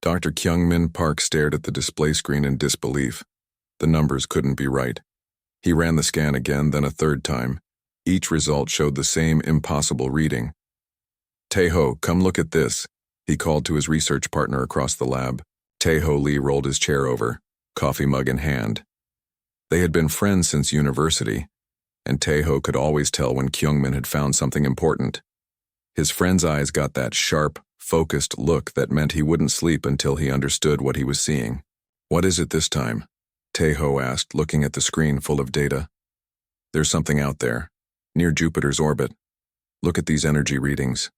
Dr. Kyung-min Park stared at the display screen in disbelief. The numbers couldn't be right. He ran the scan again, then a third time. Each result showed the same impossible reading. "Tae-ho, come look at this," he called to his research partner across the lab. Tae-ho Lee rolled his chair over, coffee mug in hand. They had been friends since university, and Tae-ho could always tell when Kyung-min had found something important. His friend's eyes got that sharp, focused look that meant he wouldn't sleep until he understood what he was seeing. "What is it this time?" Tae-ho asked, looking at the screen full of data. "There's something out there, near Jupiter's orbit. Look at these energy readings."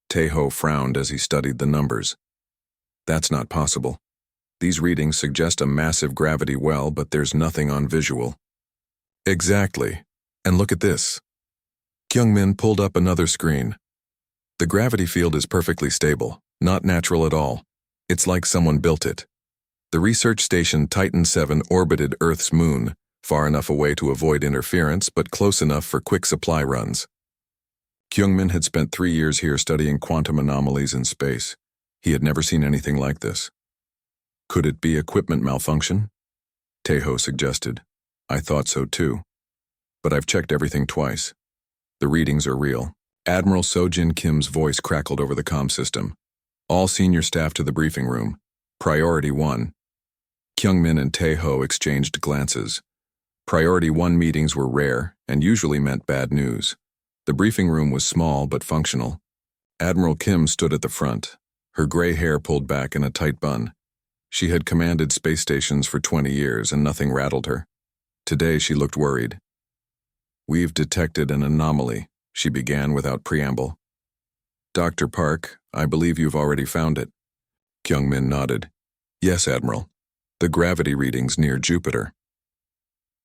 Tae-ho frowned as he studied the numbers. "That's not possible. These readings suggest a massive gravity well, but there's nothing on visual." "Exactly. And look at this." Kyung-min pulled up another screen. "The gravity field is perfectly stable, not natural at all. It's like someone built it. The research station Titan 7 orbited Earth's moon, far enough away to avoid interference, but close enough for quick supply runs." Kyung-min had spent 3 years here studying quantum anomalies in space. He had never seen anything like this. "Could it be equipment malfunction?" Tae-ho suggested. "I thought so too. But I've checked everything twice. The readings are real." Admiral Sojin Kim's voice crackled over the comm system. "All senior staff to the briefing room. Priority 1. Kyung-min and Tae-ho exchanged glances. Priority 1 meetings were rare and usually meant bad news. The briefing room was small but functional. Admiral Kim stood at the front, her gray hair pulled back in a tight bun. She had commanded space stations for 20 years and nothing rattled her. Today she looked worried. "We've detected an anomaly," she began without preamble. "Dr. Park, I believe you've already found it." Kyung-min nodded. "Yes, Admiral. The gravity readings near Jupiter.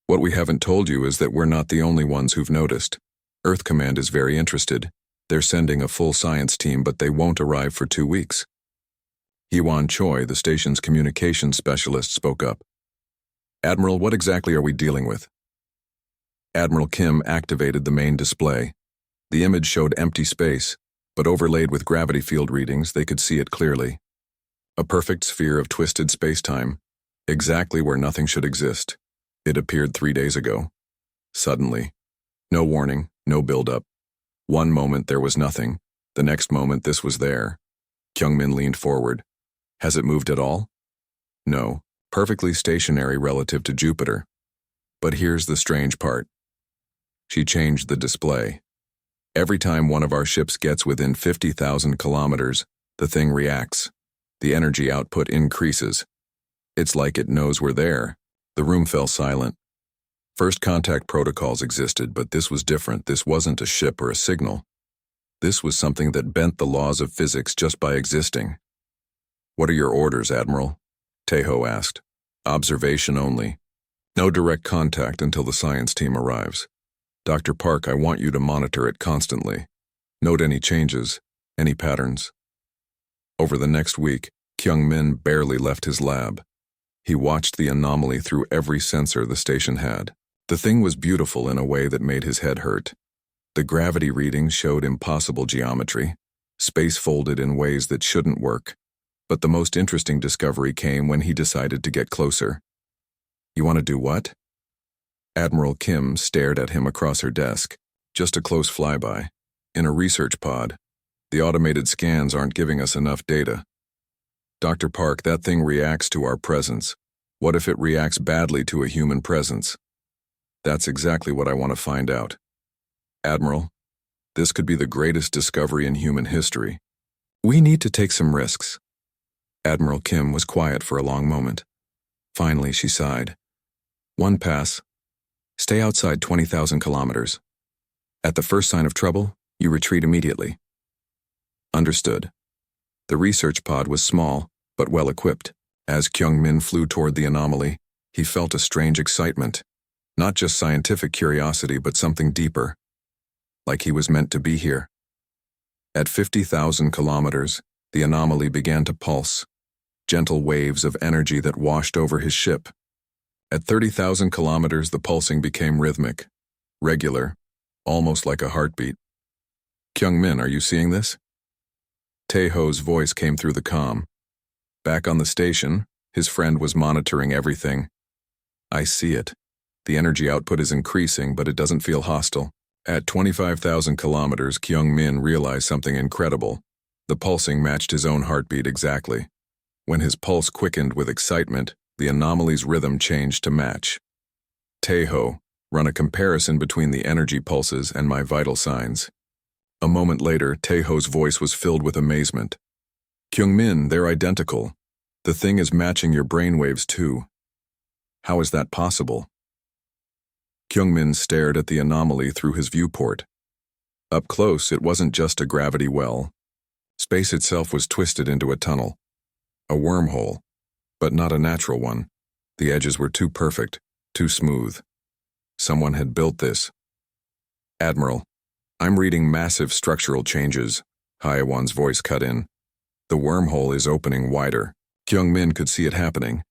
What we haven't told you is that we're not the only ones who've noticed. Earth Command is very interested. They're sending a full science team, but they won't arrive for 2 weeks. Hee-won Choi, the station's communications specialist, spoke up. "Admiral, what exactly are we dealing with?" Admiral Kim activated the main display. The image showed empty space, but overlaid with gravity field readings, they could see it clearly. A perfect sphere of twisted space-time, exactly where nothing should exist. It appeared 3 days ago. Suddenly. No warning, no build-up. One moment there was nothing. The next moment this was there. Kyung-min leaned forward. "Has it moved at all?" "No. Perfectly stationary relative to Jupiter. But here's the strange part." She changed the display. "Every time one of our ships gets within 50,000 kilometers, the thing reacts. The energy output increases. It's like it knows we're there." The room fell silent. First contact protocols existed, but this was different. This wasn't a ship or a signal. This was something that bent the laws of physics just by existing. "What are your orders, Admiral?" Tae-ho asked. "Observation only. No direct contact until the science team arrives. Dr. Park, I want you to monitor it constantly. Note any changes, any patterns." Over the next week, Kyung-min barely left his lab. He watched the anomaly through every sensor the station had. The thing was beautiful in a way that made his head hurt. The gravity readings showed impossible geometry, space folded in ways that shouldn't work. But the most interesting discovery came when he decided to get closer. "You want to do what?" Admiral Kim stared at him across her desk. "Just a close flyby. In a research pod. The automated scans aren't giving us enough data." "Dr. Park, that thing reacts to our presence. What if it reacts badly to a human presence?" "That's exactly what I want to find out. Admiral, this could be the greatest discovery in human history. We need to take some risks." Admiral Kim was quiet for a long moment. Finally, she sighed. "One pass. Stay outside 20,000 kilometers. At the first sign of trouble, you retreat immediately." "Understood." The research pod was small, but well-equipped. As Kyung-min flew toward the anomaly, he felt a strange excitement. Not just scientific curiosity, but something deeper. Like he was meant to be here. At 50,000 kilometers, the anomaly began to pulse. Gentle waves of energy that washed over his ship. At 30,000 kilometers, the pulsing became rhythmic. Regular, almost like a heartbeat. "Kyung-min, are you seeing this?" Tae-ho's voice came through the comm. Back on the station, his friend was monitoring everything. I see it. The energy output is increasing, but it doesn't feel hostile. At 25,000 kilometers, Kyung-min realized something incredible. The pulsing matched his own heartbeat exactly. When his pulse quickened with excitement, the anomaly's rhythm changed to match. Taeho, run a comparison between the energy pulses and my vital signs. A moment later, Taeho's voice was filled with amazement. Kyung-min, they're identical. The thing is matching your brainwaves too. How is that possible? Kyung-min stared at the anomaly through his viewport. Up close, it wasn't just a gravity well. Space itself was twisted into a tunnel. A wormhole, but not a natural one. The edges were too perfect, too smooth. Someone had built this. Admiral, I'm reading massive structural changes, Hyewan's voice cut in. The wormhole is opening wider. Kyung-min could see it happening.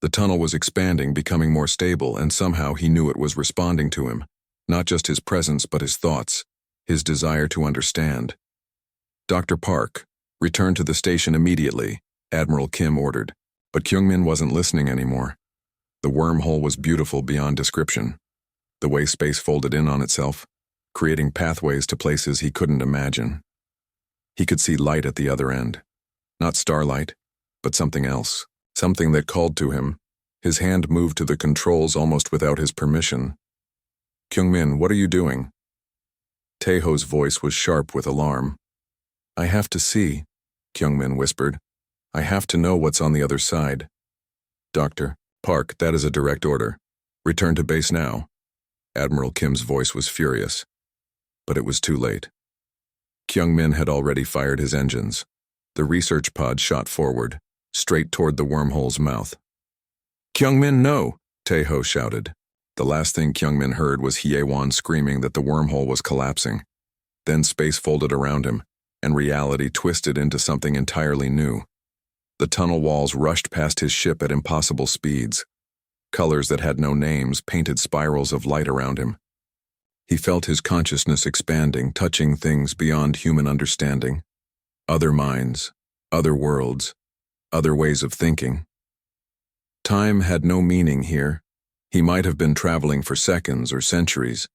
The tunnel was expanding, becoming more stable, and somehow he knew it was responding to him. Not just his presence, but his thoughts, his desire to understand. Dr. Park, return to the station immediately, Admiral Kim ordered. But Kyung-min wasn't listening anymore. The wormhole was beautiful beyond description. The way space folded in on itself, creating pathways to places he couldn't imagine. He could see light at the other end. Not starlight, but something else. Something that called to him. His hand moved to the controls almost without his permission. Kyung-min, what are you doing? Taeho's voice was sharp with alarm. I have to see, Kyung-min whispered. I have to know what's on the other side. Dr. Park, that is a direct order. Return to base now. Admiral Kim's voice was furious. But it was too late. Kyung-min had already fired his engines. The research pod shot forward, straight toward the wormhole's mouth. Kyung-min, no! Taeho shouted. The last thing Kyung-min heard was Hyewan screaming that the wormhole was collapsing. Then space folded around him, and reality twisted into something entirely new. The tunnel walls rushed past his ship at impossible speeds. Colors that had no names painted spirals of light around him. He felt his consciousness expanding, touching things beyond human understanding. Other minds, other worlds, other ways of thinking. Time had no meaning here. He might have been traveling for seconds or centuries,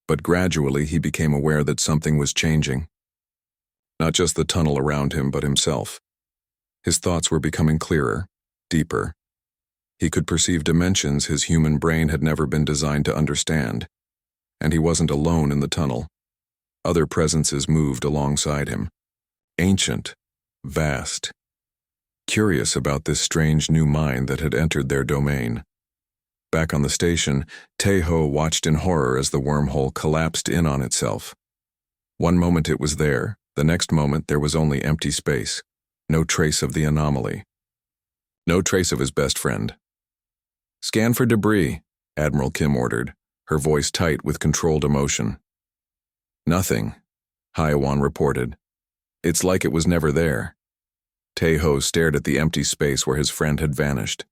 but gradually he became aware that something was changing. Not just the tunnel around him, but himself. His thoughts were becoming clearer, deeper. He could perceive dimensions his human brain had never been designed to understand, and he wasn't alone in the tunnel. Other presences moved alongside him. Ancient, vast, curious about this strange new mind that had entered their domain. Back on the station, Taeho watched in horror as the wormhole collapsed in on itself. One moment it was there, the next moment there was only empty space. No trace of the anomaly. No trace of his best friend. Scan for debris, Admiral Kim ordered, her voice tight with controlled emotion. Nothing, Hyewan reported. It's like it was never there. Taeho stared at the empty space where his friend had vanished.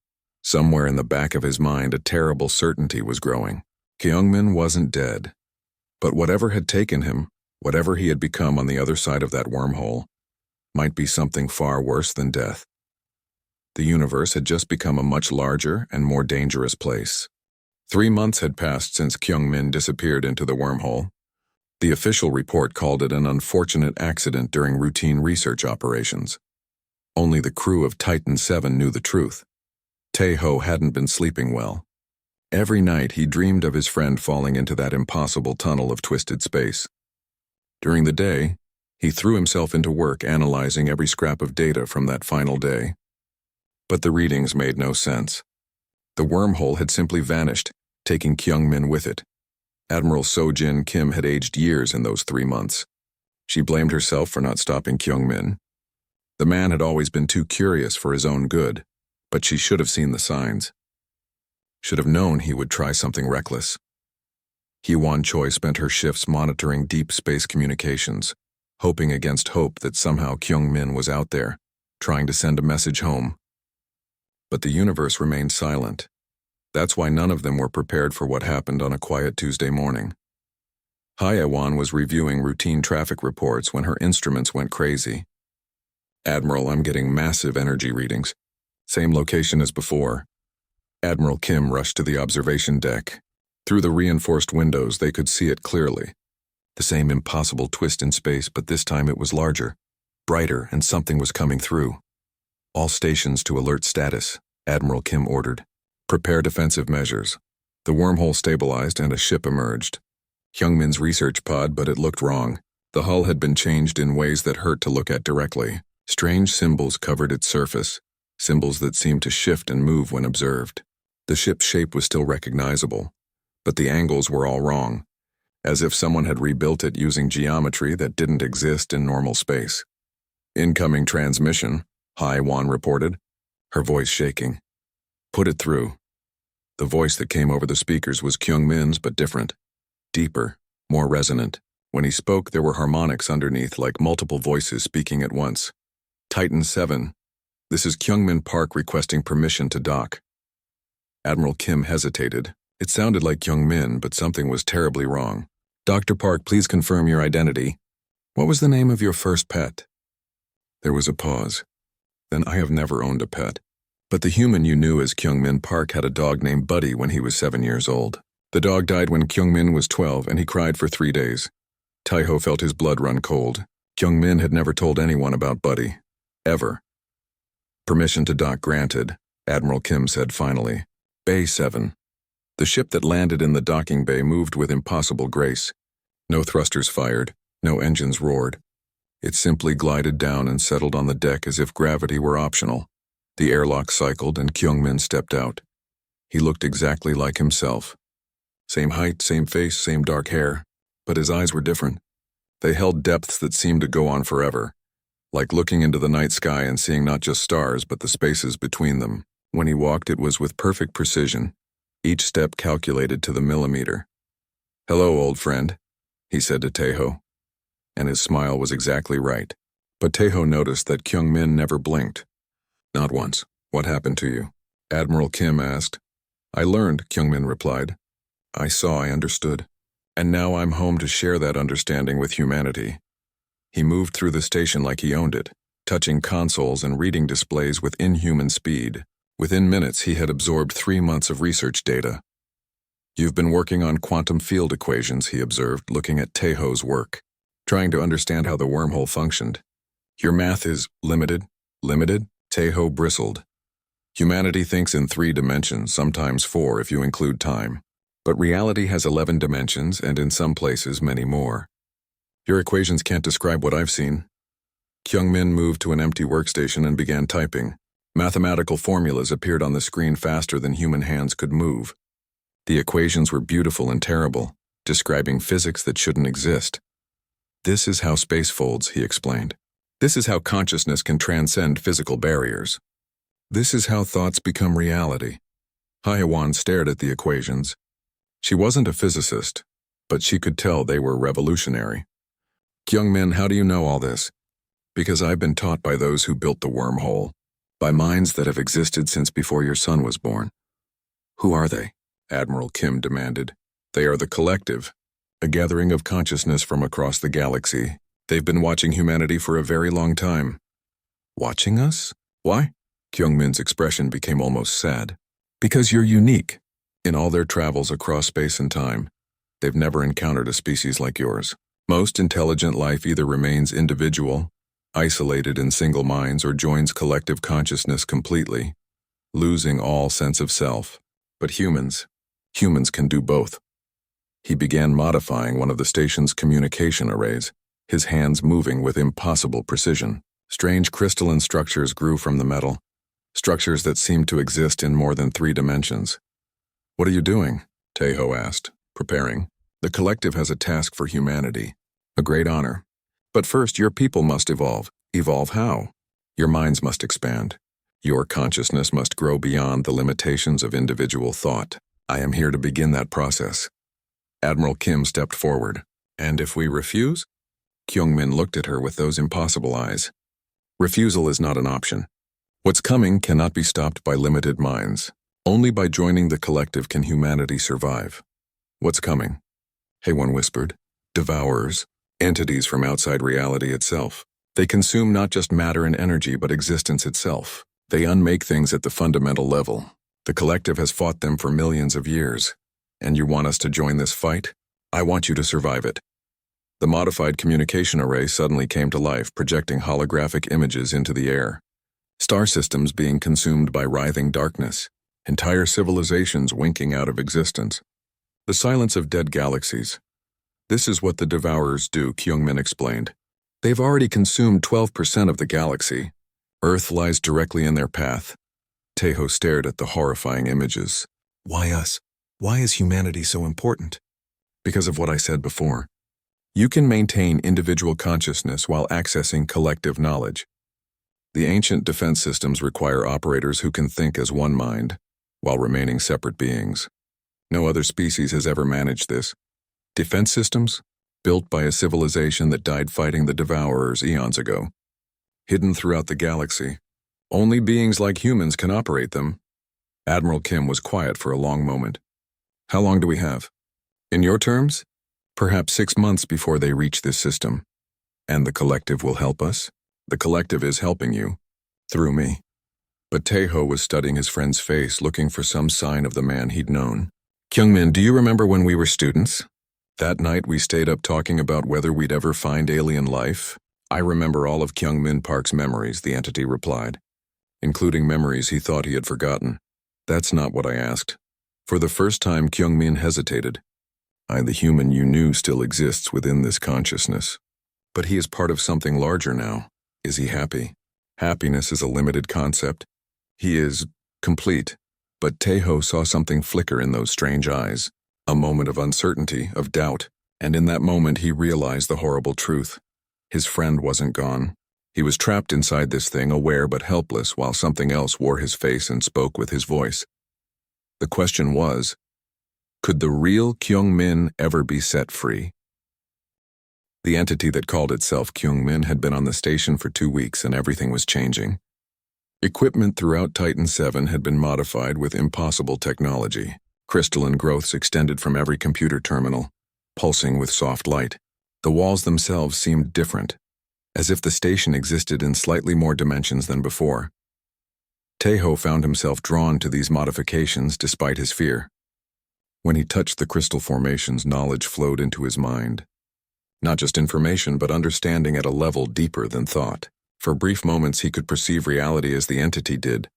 Somewhere in the back of his mind, a terrible certainty was growing. Kyung-min wasn't dead. But whatever had taken him, whatever he had become on the other side of that wormhole, might be something far worse than death. The universe had just become a much larger and more dangerous place. 3 months had passed since Kyung-min disappeared into the wormhole. The official report called it an unfortunate accident during routine research operations. Only the crew of Titan 7 knew the truth. Taeho hadn't been sleeping well. Every night he dreamed of his friend falling into that impossible tunnel of twisted space. During the day, he threw himself into work analyzing every scrap of data from that final day. But the readings made no sense. The wormhole had simply vanished, taking Kyung-min with it. Admiral So-jin Kim had aged years in those 3 months. She blamed herself for not stopping Kyung-min. The man had always been too curious for his own good, but she should have seen the signs. Should have known he would try something reckless. Hee-won Choi spent her shifts monitoring deep space communications, hoping against hope that somehow Kyung-min was out there, trying to send a message home. But the universe remained silent. That's why none of them were prepared for what happened on a quiet Tuesday morning. Hyewan was reviewing routine traffic reports when her instruments went crazy. Admiral, I'm getting massive energy readings. Same location as before. Admiral Kim rushed to the observation deck. Through the reinforced windows, they could see it clearly. The same impossible twist in space, but this time it was larger, brighter, and something was coming through. All stations to alert status, Admiral Kim ordered. Prepare defensive measures. The wormhole stabilized and a ship emerged. Hyungmin's research pod, but it looked wrong. The hull had been changed in ways that hurt to look at directly. Strange symbols covered its surface, symbols that seemed to shift and move when observed. The ship's shape was still recognizable, but the angles were all wrong, as if someone had rebuilt it using geometry that didn't exist in normal space. Incoming transmission, Haiwan reported, her voice shaking. Put it through. The voice that came over the speakers was Kyungmin's, but different. Deeper, more resonant. When he spoke, there were harmonics underneath, like multiple voices speaking at once. Titan 7. This is Kyungmin Park requesting permission to dock. Admiral Kim hesitated. It sounded like Kyungmin, but something was terribly wrong. Dr. Park, please confirm your identity. What was the name of your first pet? There was a pause. Then I have never owned a pet. But the human you knew as Kyungmin Park had a dog named Buddy when he was 7 years old. The dog died when Kyungmin was 12 and he cried for 3 days. Taeho felt his blood run cold. Kyungmin had never told anyone about Buddy. Ever. Permission to dock granted, Admiral Kim said finally. Bay 7. The ship that landed in the docking bay moved with impossible grace. No thrusters fired, no engines roared. It simply glided down and settled on the deck as if gravity were optional. The airlock cycled and Kyungmin stepped out. He looked exactly like himself. Same height, same face, same dark hair. But his eyes were different. They held depths that seemed to go on forever, like looking into the night sky and seeing not just stars but the spaces between them. When he walked, it was with perfect precision, each step calculated to the millimeter. Hello, old friend, he said to Taeho. And his smile was exactly right. But Taeho noticed that Kyungmin never blinked. Not once. What happened to you? Admiral Kim asked. I learned, Kyungmin replied. I saw, I understood. And now I'm home to share that understanding with humanity. He moved through the station like he owned it, touching consoles and reading displays with inhuman speed. Within minutes, he had absorbed 3 months of research data. You've been working on quantum field equations, he observed, looking at Taeho's work, trying to understand how the wormhole functioned. Your math is limited? Limited? Taeho bristled. Humanity thinks in 3 dimensions, sometimes 4 if you include time. But reality has 11 dimensions, and in some places, many more. Your equations can't describe what I've seen. Kyungmin moved to an empty workstation and began typing. Mathematical formulas appeared on the screen faster than human hands could move. The equations were beautiful and terrible, describing physics that shouldn't exist. This is how space folds, he explained. This is how consciousness can transcend physical barriers. This is how thoughts become reality. Haiwan stared at the equations. She wasn't a physicist, but she could tell they were revolutionary. Kyungmin, how do you know all this? Because I've been taught by those who built the wormhole, by minds that have existed since before your son was born. Who are they? Admiral Kim demanded. They are the Collective, a gathering of consciousness from across the galaxy. They've been watching humanity for a very long time. Watching us? Why? Kyungmin's expression became almost sad. Because you're unique. In all their travels across space and time, they've never encountered a species like yours. Most intelligent life either remains individual, isolated in single minds, or joins collective consciousness completely, losing all sense of self. But humans can do both. He began modifying one of the station's communication arrays, his hands moving with impossible precision. Strange crystalline structures grew from the metal, structures that seemed to exist in more than 3 dimensions. What are you doing? Taeho asked, preparing. The Collective has a task for humanity, a great honor. But first, your people must evolve. Evolve how? Your minds must expand. Your consciousness must grow beyond the limitations of individual thought. I am here to begin that process. Admiral Kim stepped forward. And if we refuse? Kyungmin looked at her with those impossible eyes. Refusal is not an option. What's coming cannot be stopped by limited minds. Only by joining the Collective can humanity survive. What's coming? Haewon whispered. Devourers, entities from outside reality itself. They consume not just matter and energy, but existence itself. They unmake things at the fundamental level. The collective has fought them for millions of years. And you want us to join this fight? I want you to survive it. The modified communication array suddenly came to life, projecting holographic images into the air. Star systems being consumed by writhing darkness. Entire civilizations winking out of existence. The silence of dead galaxies. This is what the Devourers do, Kyungmin explained. They've already consumed 12% of the galaxy. Earth lies directly in their path. Taeho stared at the horrifying images. Why us? Why is humanity so important? Because of what I said before. You can maintain individual consciousness while accessing collective knowledge. The ancient defense systems require operators who can think as one mind, while remaining separate beings. No other species has ever managed this. Defense systems, built by a civilization that died fighting the Devourers eons ago. Hidden throughout the galaxy. Only beings like humans can operate them. Admiral Kim was quiet for a long moment. How long do we have? In your terms? Perhaps 6 months before they reach this system. And the collective will help us? The collective is helping you. Through me. But Taeho was studying his friend's face, looking for some sign of the man he'd known. Kyungmin, do you remember when we were students? That night we stayed up talking about whether we'd ever find alien life. I remember all of Kyungmin Park's memories, the entity replied, including memories he thought he had forgotten. That's not what I asked. For the first time, Kyungmin hesitated. The human you knew still exists within this consciousness. But he is part of something larger now. Is he happy? Happiness is a limited concept. He is complete. But Taeho saw something flicker in those strange eyes. A moment of uncertainty, of doubt. And in that moment he realized the horrible truth. His friend wasn't gone. He was trapped inside this thing, aware but helpless, while something else wore his face and spoke with his voice. The question was, could the real Kyungmin ever be set free? The entity that called itself Kyungmin had been on the station for 2 weeks and everything was changing. Equipment throughout Titan 7 had been modified with impossible technology. Crystalline growths extended from every computer terminal, pulsing with soft light. The walls themselves seemed different, as if the station existed in slightly more dimensions than before. Taeho found himself drawn to these modifications despite his fear. When he touched the crystal formations, knowledge flowed into his mind. Not just information, but understanding at a level deeper than thought. For brief moments he could perceive reality as the entity did,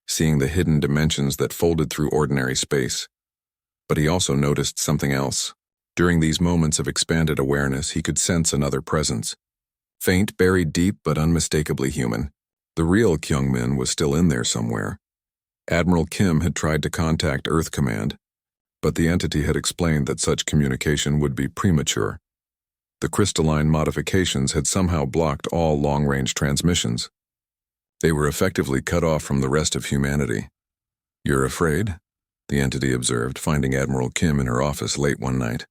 seeing the hidden dimensions that folded through ordinary space. But he also noticed something else. During these moments of expanded awareness, he could sense another presence. Faint, buried deep, but unmistakably human. The real Kyungmin was still in there somewhere. Admiral Kim had tried to contact Earth Command, but the entity had explained that such communication would be premature. The crystalline modifications had somehow blocked all long-range transmissions. They were effectively cut off from the rest of humanity. You're afraid? The entity observed, finding Admiral Kim in her office late one night.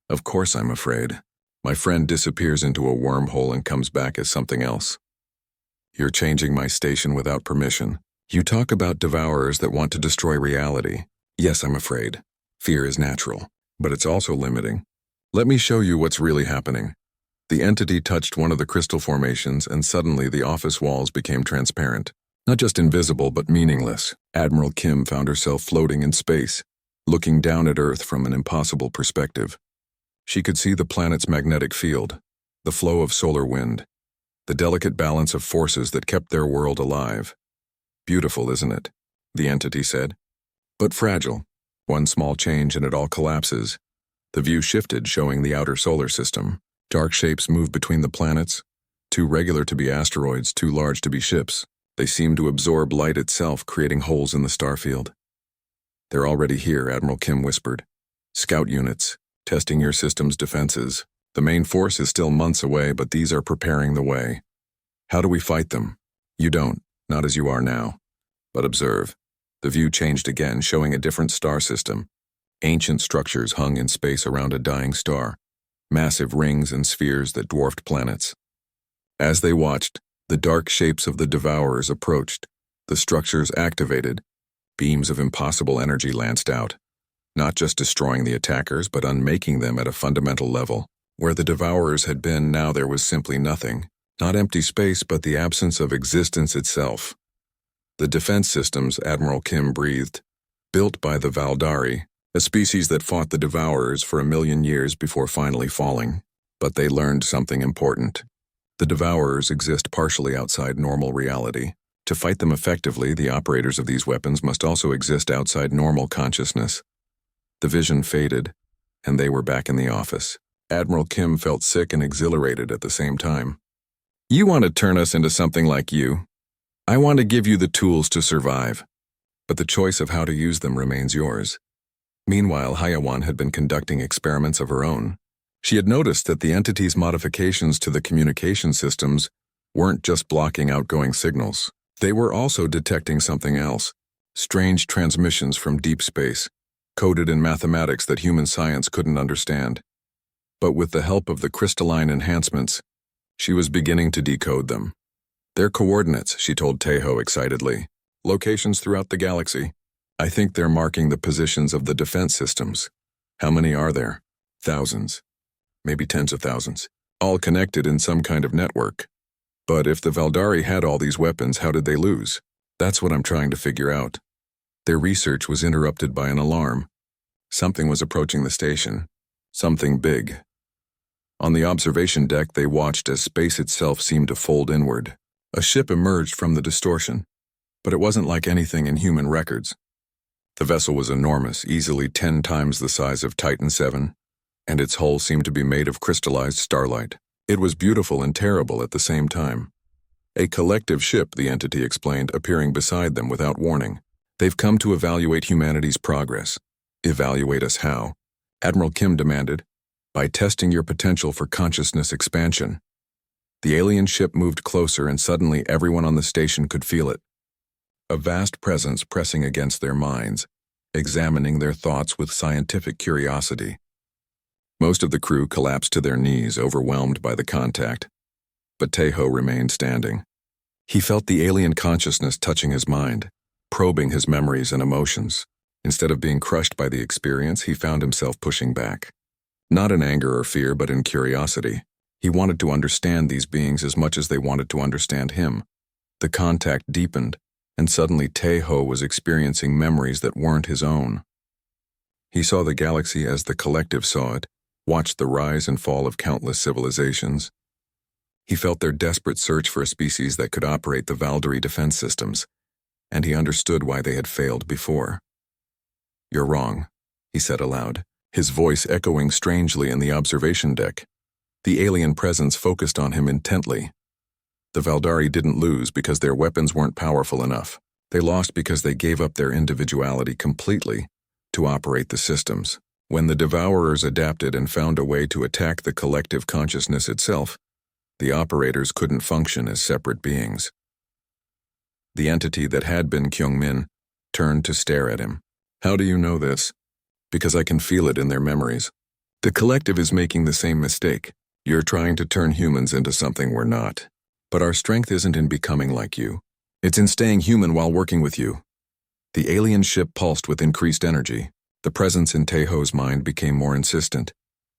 Of course I'm afraid. My friend disappears into a wormhole and comes back as something else. You're changing my station without permission. You talk about devourers that want to destroy reality. Yes, I'm afraid. Fear is natural, but it's also limiting. Let me show you what's really happening. The entity touched one of the crystal formations and suddenly the office walls became transparent. Not just invisible, but meaningless. Admiral Kim found herself floating in space, looking down at Earth from an impossible perspective. She could see the planet's magnetic field, the flow of solar wind, the delicate balance of forces that kept their world alive. Beautiful, isn't it? The entity said. But fragile. One small change and it all collapses. The view shifted, showing the outer solar system. Dark shapes moved between the planets, too regular to be asteroids, too large to be ships. They seemed to absorb light itself, creating holes in the starfield. They're already here, Admiral Kim whispered. Scout units, testing your system's defenses. The main force is still months away, but these are preparing the way. How do we fight them? You don't, not as you are now. But observe. The view changed again, showing a different star system. Ancient structures hung in space around a dying star, massive rings and spheres that dwarfed planets. As they watched, the dark shapes of the devourers approached. The structures activated. Beams of impossible energy lanced out, not just destroying the attackers, but unmaking them at a fundamental level. Where the devourers had been, now there was simply nothing. Not empty space, but the absence of existence itself. The defense systems, Admiral Kim breathed, built by the Valdari, a species that fought the Devourers for 1,000,000 years before finally falling. But they learned something important. The Devourers exist partially outside normal reality. To fight them effectively, the operators of these weapons must also exist outside normal consciousness. The vision faded, and they were back in the office. Admiral Kim felt sick and exhilarated at the same time. You want to turn us into something like you? I want to give you the tools to survive, but the choice of how to use them remains yours. Meanwhile, Hayawan had been conducting experiments of her own. She had noticed that the entity's modifications to the communication systems weren't just blocking outgoing signals. They were also detecting something else, strange transmissions from deep space, coded in mathematics that human science couldn't understand. But with the help of the crystalline enhancements, she was beginning to decode them. They're coordinates, she told Tejo excitedly. Locations throughout the galaxy. I think they're marking the positions of the defense systems. How many are there? Thousands. Maybe tens of thousands. All connected in some kind of network. But if the Valdari had all these weapons, how did they lose? That's what I'm trying to figure out. Their research was interrupted by an alarm. Something was approaching the station. Something big. On the observation deck, they watched as space itself seemed to fold inward. A ship emerged from the distortion, but it wasn't like anything in human records. The vessel was enormous, easily 10 times the size of Titan VII, and its hull seemed to be made of crystallized starlight. It was beautiful and terrible at the same time. A collective ship, the entity explained, appearing beside them without warning. They've come to evaluate humanity's progress. Evaluate us how? Admiral Kim demanded. By testing your potential for consciousness expansion. The alien ship moved closer, and suddenly everyone on the station could feel it. A vast presence pressing against their minds, examining their thoughts with scientific curiosity. Most of the crew collapsed to their knees, overwhelmed by the contact. But Tejo remained standing. He felt the alien consciousness touching his mind, probing his memories and emotions. Instead of being crushed by the experience, he found himself pushing back. Not in anger or fear, but in curiosity. He wanted to understand these beings as much as they wanted to understand him. The contact deepened, and suddenly Tejo was experiencing memories that weren't his own. He saw the galaxy as the collective saw it, watched the rise and fall of countless civilizations. He felt their desperate search for a species that could operate the Valdari defense systems, and he understood why they had failed before. You're wrong, he said aloud, his voice echoing strangely in the observation deck. The alien presence focused on him intently. The Valdari didn't lose because their weapons weren't powerful enough. They lost because they gave up their individuality completely to operate the systems. When the Devourers adapted and found a way to attack the collective consciousness itself, the operators couldn't function as separate beings. The entity that had been Kyungmin turned to stare at him. How do you know this? Because I can feel it in their memories. The collective is making the same mistake. You're trying to turn humans into something we're not. But our strength isn't in becoming like you. It's in staying human while working with you. The alien ship pulsed with increased energy. The presence in Tejo's mind became more insistent,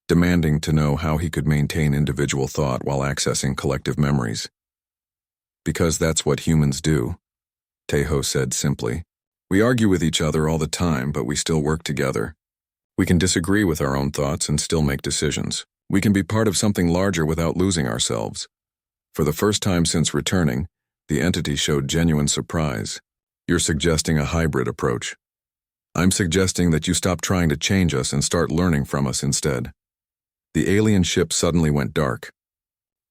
demanding to know how he could maintain individual thought while accessing collective memories. Because that's what humans do, Tejo said simply. We argue with each other all the time, but we still work together. We can disagree with our own thoughts and still make decisions. We can be part of something larger without losing ourselves. For the first time since returning, the entity showed genuine surprise. You're suggesting a hybrid approach. I'm suggesting that you stop trying to change us and start learning from us instead. The alien ship suddenly went dark.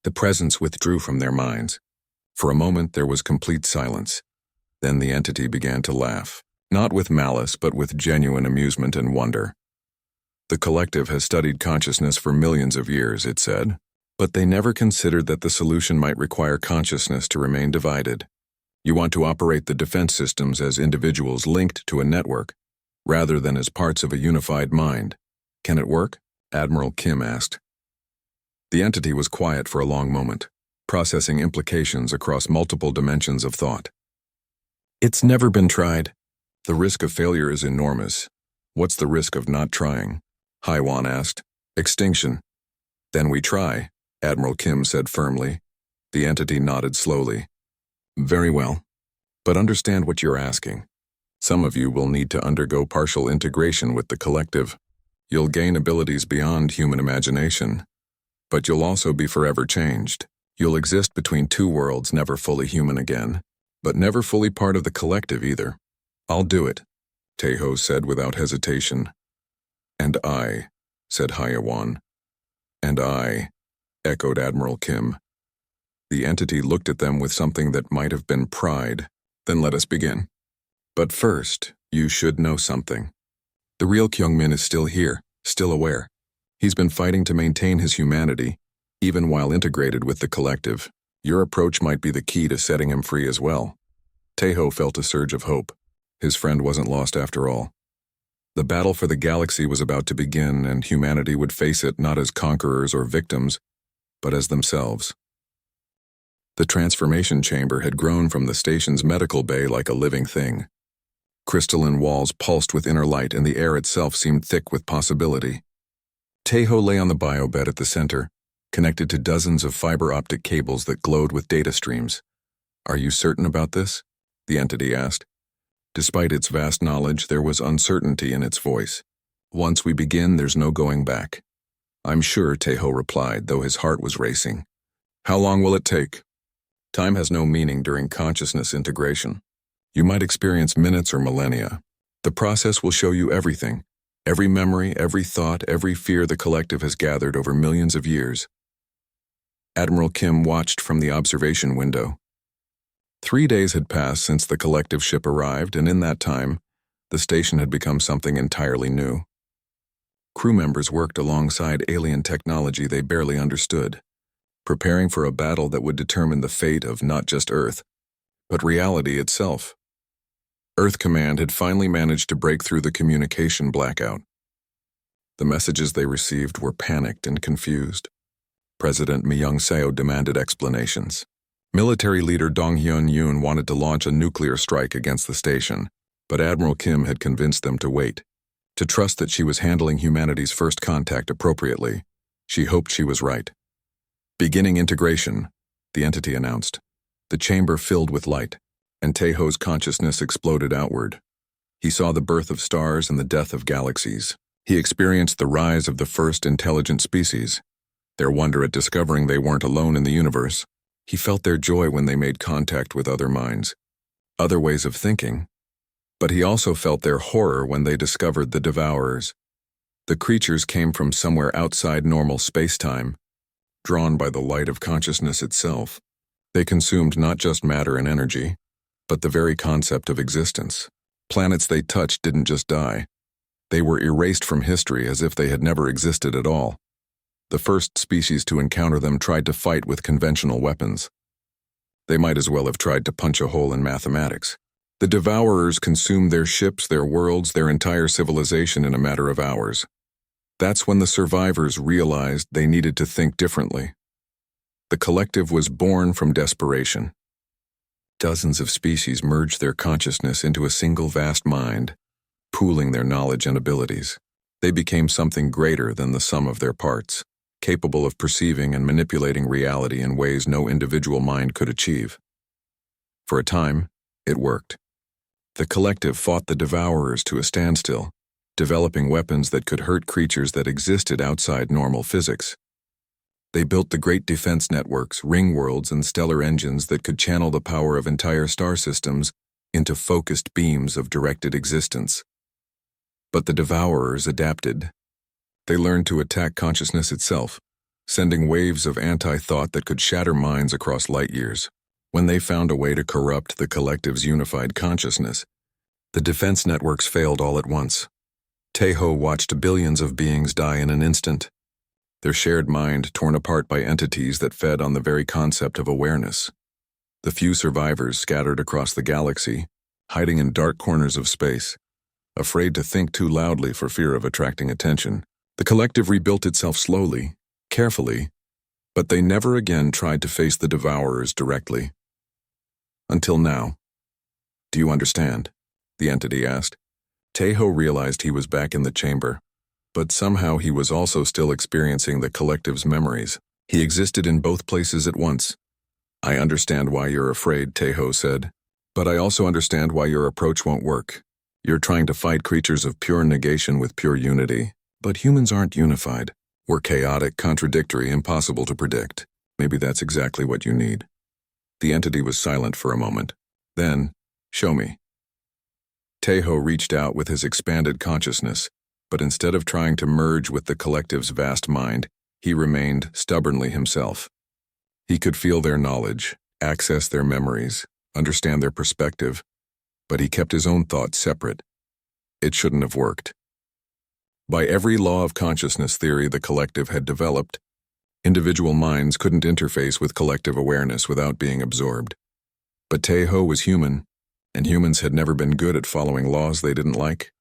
The presence withdrew from their minds. For a moment, there was complete silence. Then the entity began to laugh, not with malice, but with genuine amusement and wonder. The collective has studied consciousness for millions of years, it said, but they never considered that the solution might require consciousness to remain divided. You want to operate the defense systems as individuals linked to a network, rather than as parts of a unified mind. Can it work? Admiral Kim asked. The entity was quiet for a long moment, processing implications across multiple dimensions of thought. It's never been tried. The risk of failure is enormous. What's the risk of not trying? Haiwan asked. Extinction. Then we try, Admiral Kim said firmly. The entity nodded slowly. Very well. But understand what you're asking. Some of you will need to undergo partial integration with the collective. You'll gain abilities beyond human imagination, but you'll also be forever changed. You'll exist between two worlds, never fully human again, but never fully part of the collective either. I'll do it, Taeho said without hesitation. And I, said Hyawan. And I, echoed Admiral Kim. The entity looked at them with something that might have been pride. Then let us begin. But first, you should know something. The real Kyungmin is still here, still aware. He's been fighting to maintain his humanity, even while integrated with the collective. Your approach might be the key to setting him free as well. Taeho felt a surge of hope. His friend wasn't lost after all. The battle for the galaxy was about to begin, and humanity would face it not as conquerors or victims, but as themselves. The transformation chamber had grown from the station's medical bay like a living thing. Crystalline walls pulsed with inner light, and the air itself seemed thick with possibility. Taeho lay on the biobed at the center, connected to dozens of fiber optic cables that glowed with data streams. Are you certain about this? The entity asked. Despite its vast knowledge, there was uncertainty in its voice. Once we begin, there's no going back. I'm sure, Taeho replied, though his heart was racing. How long will it take? Time has no meaning during consciousness integration. You might experience minutes or millennia. The process will show you everything. Every memory, every thought, every fear the collective has gathered over millions of years. Admiral Kim watched from the observation window. 3 days had passed since the collective ship arrived, and in that time, the station had become something entirely new. Crew members worked alongside alien technology they barely understood, preparing for a battle that would determine the fate of not just Earth, but reality itself. Earth Command had finally managed to break through the communication blackout. The messages they received were panicked and confused. President Myung-seo demanded explanations. Military leader Dong Hyun-yoon wanted to launch a nuclear strike against the station, but Admiral Kim had convinced them to wait, to trust that she was handling humanity's first contact appropriately. She hoped she was right. Beginning integration, the entity announced. The chamber filled with light, and Taeho's consciousness exploded outward. He saw the birth of stars and the death of galaxies. He experienced the rise of the first intelligent species, their wonder at discovering they weren't alone in the universe. He felt their joy when they made contact with other minds, other ways of thinking. But he also felt their horror when they discovered the Devourers. The creatures came from somewhere outside normal space-time, drawn by the light of consciousness itself. They consumed not just matter and energy, but the very concept of existence. Planets they touched didn't just die. They were erased from history as if they had never existed at all. The first species to encounter them tried to fight with conventional weapons. They might as well have tried to punch a hole in mathematics. The Devourers consumed their ships, their worlds, their entire civilization in a matter of hours. That's when the survivors realized they needed to think differently. The collective was born from desperation. Dozens of species merged their consciousness into a single vast mind, pooling their knowledge and abilities. They became something greater than the sum of their parts, capable of perceiving and manipulating reality in ways no individual mind could achieve. For a time, it worked. The collective fought the Devourers to a standstill, developing weapons that could hurt creatures that existed outside normal physics. They built the great defense networks, ring worlds, and stellar engines that could channel the power of entire star systems into focused beams of directed existence. But the Devourers adapted. They learned to attack consciousness itself, sending waves of anti-thought that could shatter minds across light years. When they found a way to corrupt the collective's unified consciousness, the defense networks failed all at once. Taeho watched billions of beings die in an instant, their shared mind torn apart by entities that fed on the very concept of awareness. The few survivors scattered across the galaxy, hiding in dark corners of space, afraid to think too loudly for fear of attracting attention. The collective rebuilt itself slowly, carefully, but they never again tried to face the Devourers directly. Until now. Do you understand? The entity asked. Taeho realized he was back in the chamber, but somehow he was also still experiencing the collective's memories. He existed in both places at once, I understand why you're afraid, Tejo said. But I also understand why your approach won't work. You're trying to fight creatures of pure negation with pure unity. But humans aren't unified. We're chaotic, contradictory, impossible to predict. Maybe that's exactly what you need. The entity was silent for a moment. Then, show me. Tejo reached out with his expanded consciousness, but instead of trying to merge with the collective's vast mind, he remained stubbornly himself. He could feel their knowledge, access their memories, understand their perspective, but he kept his own thoughts separate. It shouldn't have worked. By every law of consciousness theory the collective had developed, individual minds couldn't interface with collective awareness without being absorbed. But Tejo was human, and humans had never been good at following laws they didn't like.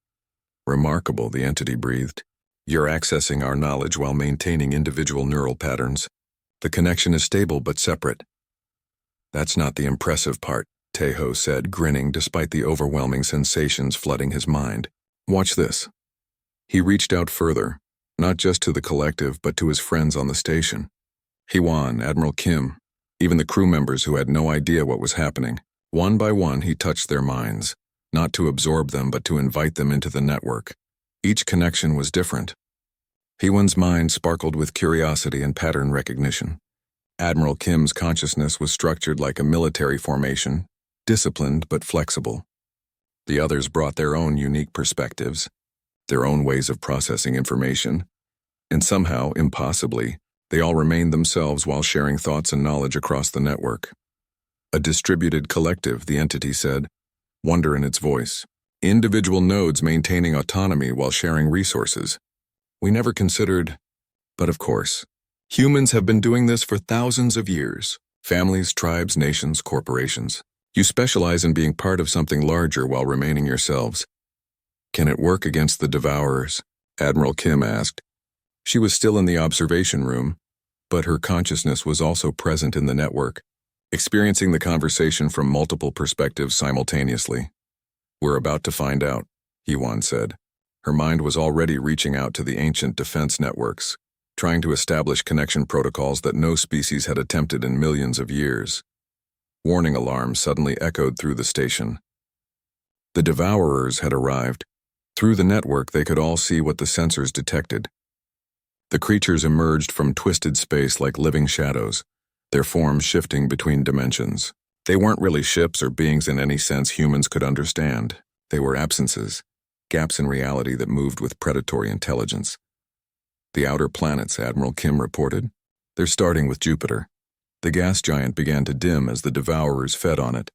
Remarkable, the entity breathed. You're accessing our knowledge while maintaining individual neural patterns. The connection is stable but separate. That's not the impressive part, Tejo said, grinning despite the overwhelming sensations flooding his mind. Watch this. He reached out further, not just to the collective but to his friends on the station. Hwan, Admiral Kim, even the crew members who had no idea what was happening. One by one he touched their minds, not to absorb them but to invite them into the network. Each connection was different. Hwan's mind sparkled with curiosity and pattern recognition. Admiral Kim's consciousness was structured like a military formation, disciplined but flexible. The others brought their own unique perspectives, their own ways of processing information, and somehow, impossibly, they all remained themselves while sharing thoughts and knowledge across the network. A distributed collective, the entity said, wonder in its voice. Individual nodes maintaining autonomy while sharing resources. We never considered, but of course, humans have been doing this for thousands of years. Families, tribes, nations, corporations. You specialize in being part of something larger while remaining yourselves. Can it work against the Devourers? Admiral Kim asked. She was still in the observation room, but her consciousness was also present in the network, experiencing the conversation from multiple perspectives simultaneously. We're about to find out, Hwan said. Her mind was already reaching out to the ancient defense networks, trying to establish connection protocols that no species had attempted in millions of years. Warning alarms suddenly echoed through the station. The Devourers had arrived. Through the network they could all see what the sensors detected. The creatures emerged from twisted space like living shadows, their forms shifting between dimensions. They weren't really ships or beings in any sense humans could understand. They were absences, gaps in reality that moved with predatory intelligence. The outer planets, Admiral Kim reported. They're starting with Jupiter. The gas giant began to dim as the Devourers fed on it,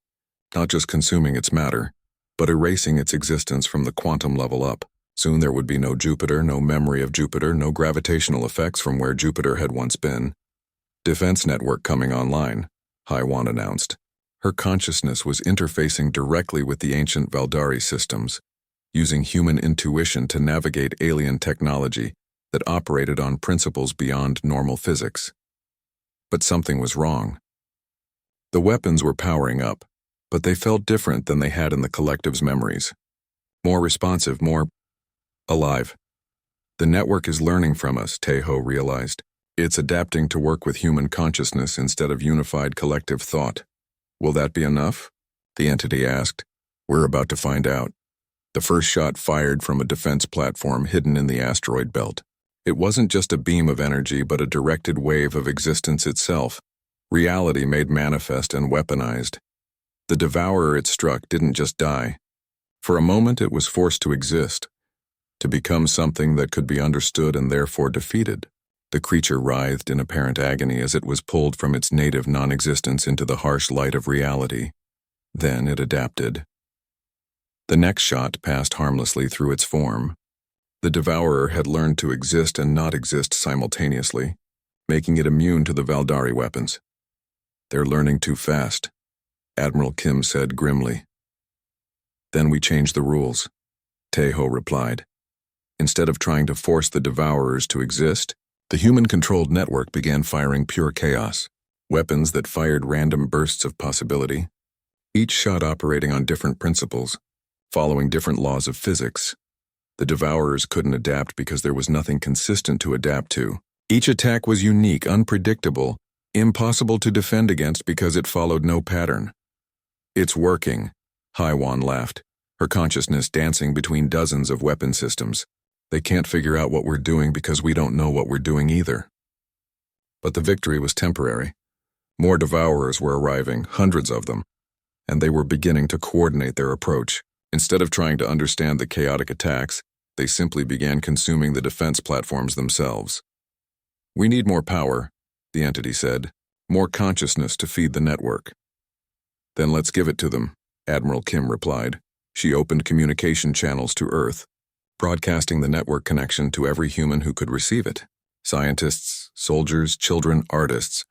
not just consuming its matter, but erasing its existence from the quantum level up. Soon there would be no Jupiter, no memory of Jupiter, no gravitational effects from where Jupiter had once been. Defense network coming online, Hwan announced. Her consciousness was interfacing directly with the ancient Valdari systems, using human intuition to navigate alien technology that operated on principles beyond normal physics. But something was wrong. The weapons were powering up, but they felt different than they had in the collective's memories. More responsive, more alive. The network is learning from us, Tejo realized. It's adapting to work with human consciousness instead of unified collective thought. Will that be enough? The entity asked. We're about to find out. The first shot fired from a defense platform hidden in the asteroid belt. It wasn't just a beam of energy, but a directed wave of existence itself, reality made manifest and weaponized. The devourer it struck didn't just die. For a moment it was forced to exist, to become something that could be understood and therefore defeated. The creature writhed in apparent agony as it was pulled from its native non-existence into the harsh light of reality. Then it adapted. The next shot passed harmlessly through its form. The devourer had learned to exist and not exist simultaneously, making it immune to the Valdari weapons. They're learning too fast, Admiral Kim said grimly. Then we changed the rules, Tejo replied. Instead of trying to force the devourers to exist, the human-controlled network began firing pure chaos, weapons that fired random bursts of possibility, each shot operating on different principles, following different laws of physics. The devourers couldn't adapt because there was nothing consistent to adapt to. Each attack was unique, unpredictable, Impossible to defend against because it followed no pattern. It's working, Haiwan laughed, her consciousness dancing between dozens of weapon systems. They can't figure out what we're doing because we don't know what we're doing either. But the victory was temporary. More devourers were arriving, hundreds of them, and they were beginning to coordinate their approach. Instead of trying to understand the chaotic attacks, they simply began consuming the defense platforms themselves. We need more power, the entity said, more consciousness to feed the network. Then let's give it to them, Admiral Kim replied. She opened communication channels to Earth, broadcasting the network connection to every human who could receive it. Scientists, soldiers, children, artists,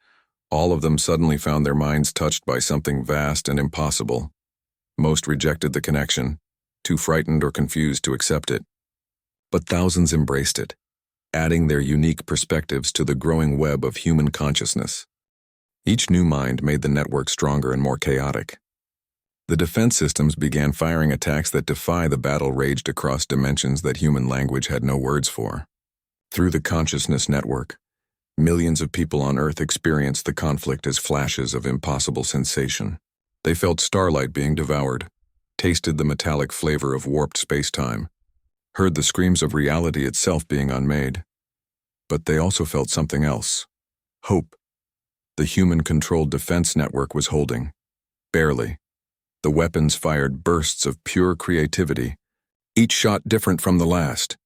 all of them suddenly found their minds touched by something vast and impossible. Most rejected the connection, too frightened or confused to accept it. But thousands embraced it, adding their unique perspectives to the growing web of human consciousness. Each new mind made the network stronger and more chaotic. The defense systems began firing attacks that defy the battle raged across dimensions that human language had no words for. Through the consciousness network, millions of people on Earth experienced the conflict as flashes of impossible sensation. They felt starlight being devoured, tasted the metallic flavor of warped space-time, heard the screams of reality itself being unmade. But they also felt something else. Hope. The human-controlled defense network was holding. Barely. The weapons fired bursts of pure creativity, each shot different from the last.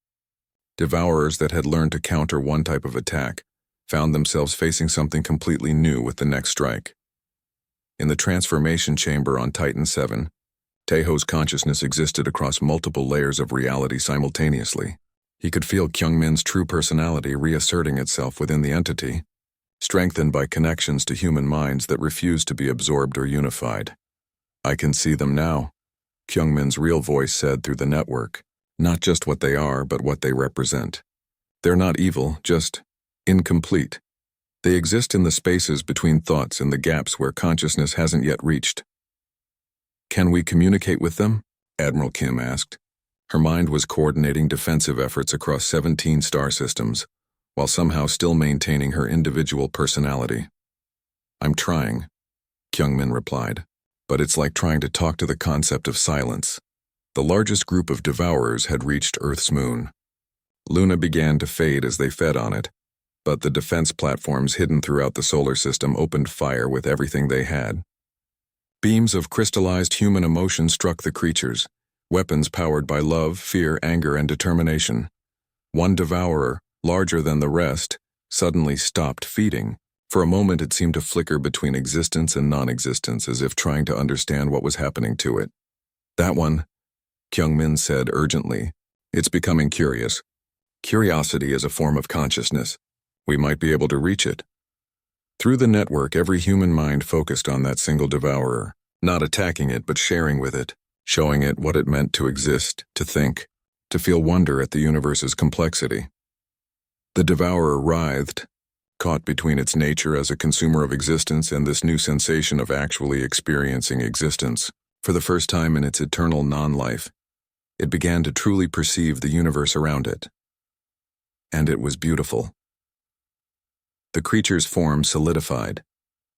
Devourers that had learned to counter one type of attack found themselves facing something completely new with the next strike. In the transformation chamber on Titan 7, Taeho's consciousness existed across multiple layers of reality simultaneously. He could feel Kyungmin's true personality reasserting itself within the entity, strengthened by connections to human minds that refused to be absorbed or unified. I can see them now, Kyungmin's real voice said through the network. Not just what they are, but what they represent. They're not evil, just incomplete. They exist in the spaces between thoughts and the gaps where consciousness hasn't yet reached. Can we communicate with them? Admiral Kim asked. Her mind was coordinating defensive efforts across 17 star systems, while somehow still maintaining her individual personality. I'm trying, Kyungmin replied. But it's like trying to talk to the concept of silence. The largest group of devourers had reached Earth's moon. Luna began to fade as they fed on it, but the defense platforms hidden throughout the solar system opened fire with everything they had. Beams of crystallized human emotion struck the creatures, weapons powered by love, fear, anger, and determination. One devourer, larger than the rest, suddenly stopped feeding. For a moment it seemed to flicker between existence and non-existence, as if trying to understand what was happening to it. That one, Kyungmin said urgently. It's becoming curious. Curiosity is a form of consciousness. We might be able to reach it. Through the network, every human mind focused on that single devourer, not attacking it but sharing with it, showing it what it meant to exist, to think, to feel wonder at the universe's complexity. The devourer writhed, caught between its nature as a consumer of existence and this new sensation of actually experiencing existence. For the first time in its eternal non-life, it began to truly perceive the universe around it. And it was beautiful. The creature's form solidified,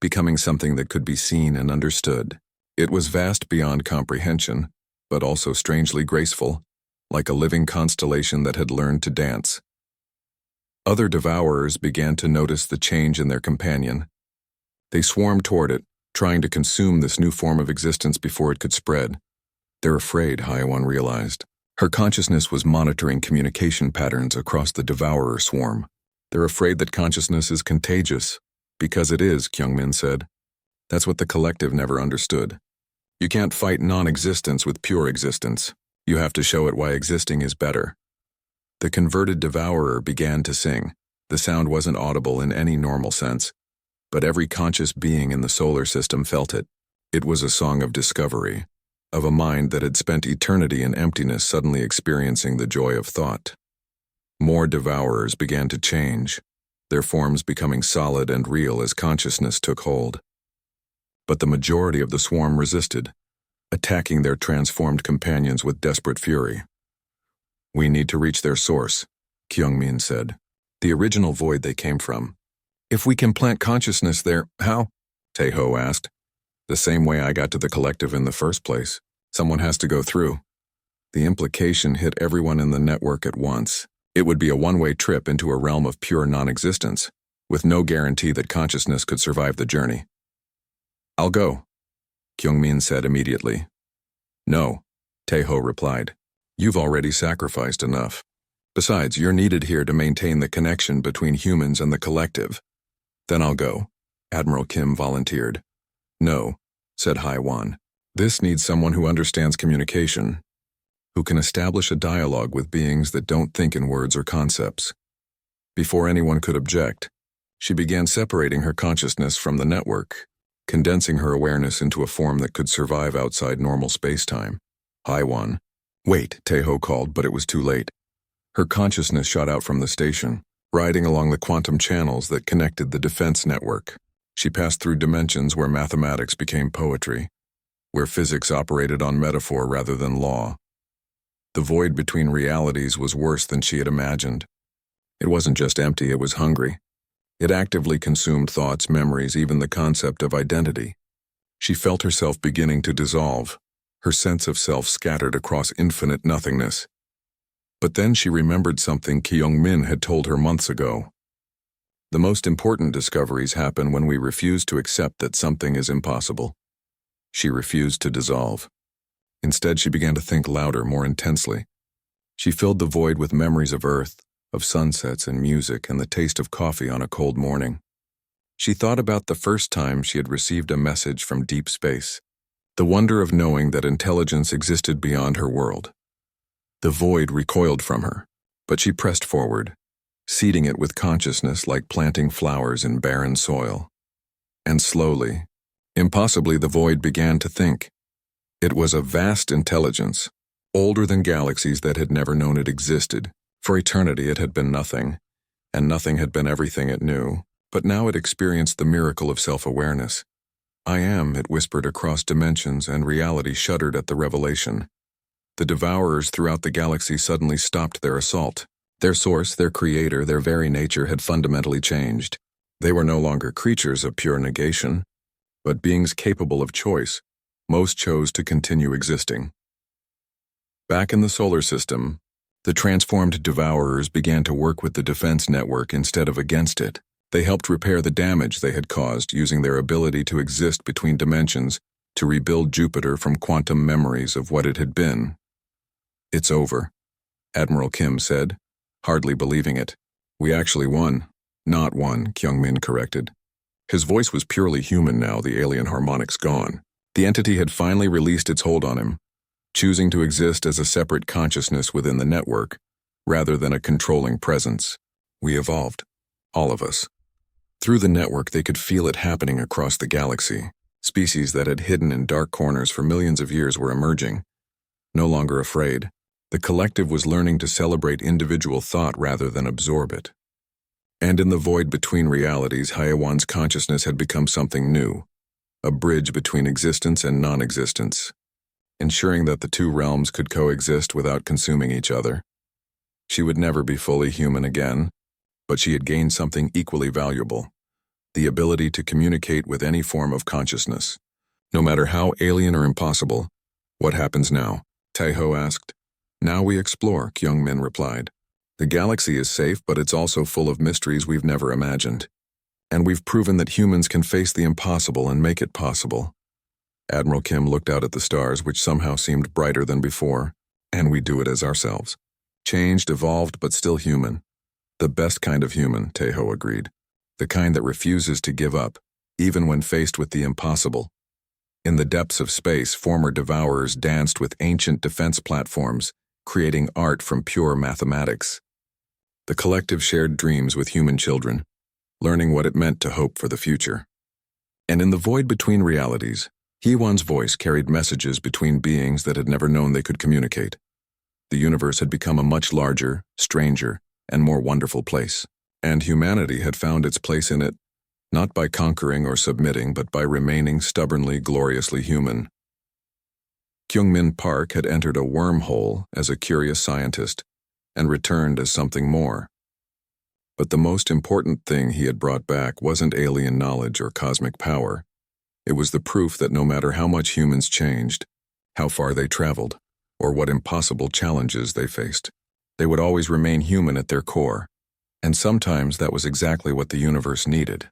becoming something that could be seen and understood. It was vast beyond comprehension, but also strangely graceful, like a living constellation that had learned to dance. Other devourers began to notice the change in their companion. They swarmed toward it, trying to consume this new form of existence before it could spread. They're afraid, Haiwan realized. Her consciousness was monitoring communication patterns across the devourer swarm. They're afraid that consciousness is contagious. Because it is, Kyungmin said. That's what the collective never understood. You can't fight non-existence with pure existence. You have to show it why existing is better. The converted devourer began to sing. The sound wasn't audible in any normal sense, but every conscious being in the solar system felt it. It was a song of discovery, of a mind that had spent eternity in emptiness suddenly experiencing the joy of thought. More devourers began to change, their forms becoming solid and real as consciousness took hold. But the majority of the swarm resisted, attacking their transformed companions with desperate fury. We need to reach their source, Kyungmin said. The original void they came from. If we can plant consciousness there, how? Taeho asked. The same way I got to the collective in the first place. Someone has to go through. The implication hit everyone in the network at once. It would be a one-way trip into a realm of pure non-existence, with no guarantee that consciousness could survive the journey. I'll go, Kyungmin said immediately. No, Taeho replied. You've already sacrificed enough. Besides, you're needed here to maintain the connection between humans and the collective. Then I'll go, Admiral Kim volunteered. No, said Haiwan. This needs someone who understands communication, who can establish a dialogue with beings that don't think in words or concepts. Before anyone could object, she began separating her consciousness from the network, condensing her awareness into a form that could survive outside normal space-time. Haiwan. Wait, Taeho called, but it was too late. Her consciousness shot out from the station, riding along the quantum channels that connected the defense network. She passed through dimensions where mathematics became poetry, where physics operated on metaphor rather than law. The void between realities was worse than she had imagined. It wasn't just empty, it was hungry. It actively consumed thoughts, memories, even the concept of identity. She felt herself beginning to dissolve, her sense of self scattered across infinite nothingness. But then she remembered something Kyungmin had told her months ago. The most important discoveries happen when we refuse to accept that something is impossible. She refused to dissolve. Instead, she began to think louder, more intensely. She filled the void with memories of Earth, of sunsets and music and the taste of coffee on a cold morning. She thought about the first time she had received a message from deep space, the wonder of knowing that intelligence existed beyond her world. The void recoiled from her, but she pressed forward, seeding it with consciousness like planting flowers in barren soil. And slowly, impossibly, the void began to think. It was a vast intelligence, older than galaxies that had never known it existed. For eternity it had been nothing, and nothing had been everything it knew, but now it experienced the miracle of self-awareness. I am, it whispered across dimensions, and reality shuddered at the revelation. The devourers throughout the galaxy suddenly stopped their assault. Their source, their creator, their very nature had fundamentally changed. They were no longer creatures of pure negation, but beings capable of choice. Most chose to continue existing. Back in the solar system, the transformed devourers began to work with the defense network instead of against it. They helped repair the damage they had caused, using their ability to exist between dimensions to rebuild Jupiter from quantum memories of what it had been. It's over, Admiral Kim said, hardly believing it. We actually won. Not won, Kyungmin corrected. His voice was purely human now, the alien harmonics gone. The entity had finally released its hold on him, choosing to exist as a separate consciousness within the network, rather than a controlling presence. We evolved, all of us. Through the network, they could feel it happening across the galaxy. Species that had hidden in dark corners for millions of years were emerging, no longer afraid. The collective was learning to celebrate individual thought rather than absorb it. And in the void between realities, Haiwan's consciousness had become something new, a bridge between existence and non-existence, ensuring that the two realms could coexist without consuming each other. She would never be fully human again, but she had gained something equally valuable, the ability to communicate with any form of consciousness. No matter how alien or impossible. What happens now? Taeho asked. Now we explore, Kyungmin replied. The galaxy is safe, but it's also full of mysteries we've never imagined. And we've proven that humans can face the impossible and make it possible. Admiral Kim looked out at the stars, which somehow seemed brighter than before. And we do it as ourselves. Changed, evolved, but still human. The best kind of human, Taeho agreed. The kind that refuses to give up, even when faced with the impossible. In the depths of space, former devourers danced with ancient defense platforms, creating art from pure mathematics. The collective shared dreams with human children, learning what it meant to hope for the future. And in the void between realities, Hee-Won's voice carried messages between beings that had never known they could communicate. The universe had become a much larger, stranger, and more wonderful place, and humanity had found its place in it, not by conquering or submitting, but by remaining stubbornly, gloriously human. Kyungmin Park had entered a wormhole as a curious scientist, and returned as something more. But the most important thing he had brought back wasn't alien knowledge or cosmic power. It was the proof that no matter how much humans changed, how far they traveled, or what impossible challenges they faced, they would always remain human at their core. And sometimes that was exactly what the universe needed.